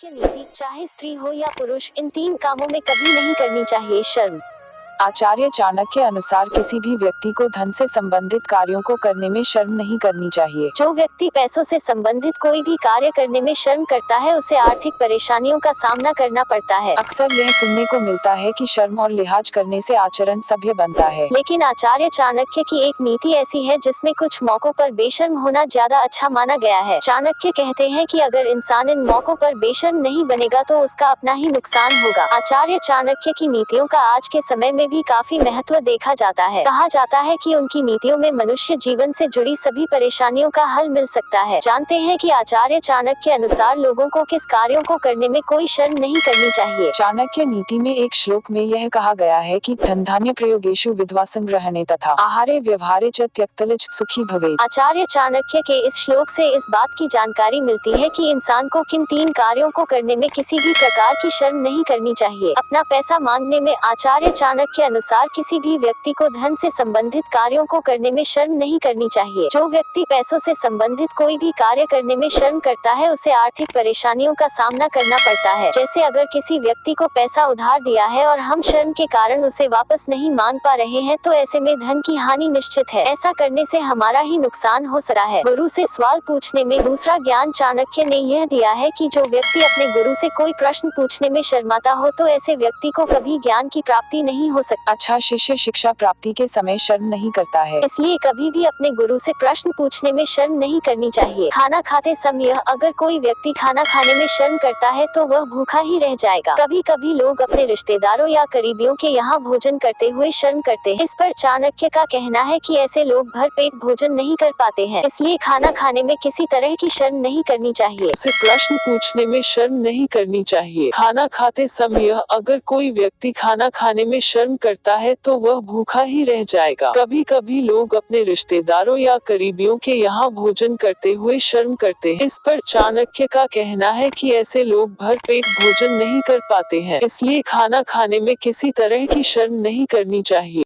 चाणक्य नीति, चाहे स्त्री हो या पुरुष, इन 3 कामों में कभी नहीं करनी चाहिए शर्म। आचार्य चाणक्य अनुसार किसी भी व्यक्ति को धन से संबंधित कार्यों को करने में शर्म नहीं करनी चाहिए। जो व्यक्ति पैसों से संबंधित कोई भी कार्य करने में शर्म करता है उसे आर्थिक परेशानियों का सामना करना पड़ता है। अक्सर यह सुनने को मिलता है कि शर्म और लिहाज करने से आचरण सभ्य बनता है। लेकिन आचार्य चाणक्य की एक नीति ऐसी है जिसमें कुछ मौकों पर बेशर्म होना ज्यादा अच्छा माना गया है। चाणक्य कहते हैं कि अगर इंसान इन मौकों पर बेशर्म नहीं बनेगा तो उसका अपना ही नुकसान होगा। आचार्य चाणक्य की नीतियों का आज के समय में भी काफी महत्व देखा जाता है। कहा जाता है कि उनकी नीतियों में मनुष्य जीवन से जुड़ी सभी परेशानियों का हल मिल सकता है। जानते हैं कि आचार्य चाणक्य अनुसार लोगों को किस कार्यों को करने में कोई शर्म नहीं करनी चाहिए। चाणक्य नीति में एक श्लोक में यह कहा गया है कि धन धान्य प्रयोगेषु विद्वासंग्रहणे तथा आहारे व्यवहारे च त्यक्तलज सुखी भवेत्। आचार्य चाणक्य के इस श्लोक से इस बात की जानकारी मिलती है कि इंसान को किन 3 कार्यों को करने में किसी भी प्रकार की शर्म नहीं करनी चाहिए। अपना पैसा मांगने में आचार्य चाणक्य अनुसार किसी भी व्यक्ति को धन से संबंधित कार्यों को करने में शर्म नहीं करनी चाहिए। जो व्यक्ति पैसों से संबंधित कोई भी कार्य करने में शर्म करता है उसे आर्थिक परेशानियों का सामना करना पड़ता है। जैसे अगर किसी व्यक्ति को पैसा उधार दिया है और हम शर्म के कारण उसे वापस नहीं मांग पा रहे हैं तो ऐसे में धन की हानि निश्चित है। ऐसा करने से हमारा ही नुकसान हो सकता है। गुरु से सवाल पूछने में दूसरा ज्ञान चाणक्य ने यह दिया है कि जो व्यक्ति अपने गुरु से कोई प्रश्न पूछने में शर्माता हो तो ऐसे व्यक्ति को कभी ज्ञान की प्राप्ति नहीं हो सकती। अच्छा शिष्य शिक्षा प्राप्ति के समय शर्म नहीं करता है, इसलिए कभी भी अपने गुरु से प्रश्न पूछने में शर्म नहीं करनी चाहिए। खाना खाते समय अगर कोई व्यक्ति खाना खाने में शर्म करता है तो वह भूखा ही रह जाएगा। कभी कभी लोग अपने रिश्तेदारों या करीबियों के यहाँ भोजन करते हुए शर्म करते हैं। इस पर चाणक्य का कहना है कि ऐसे लोग भर पेट भोजन नहीं कर पाते हैं, इसलिए खाना खाने में किसी तरह की शर्म नहीं करनी चाहिए। से प्रश्न पूछने में शर्म नहीं करनी चाहिए। खाना खाते समय अगर कोई व्यक्ति खाना खाने में शर्म करता है तो वह भूखा ही रह जाएगा। कभी कभी लोग अपने रिश्तेदारों या करीबियों के यहाँ भोजन करते हुए शर्म करते हैं। इस पर चाणक्य का कहना है कि ऐसे लोग भर पेट भोजन नहीं कर पाते हैं, इसलिए खाना खाने में किसी तरह की शर्म नहीं करनी चाहिए।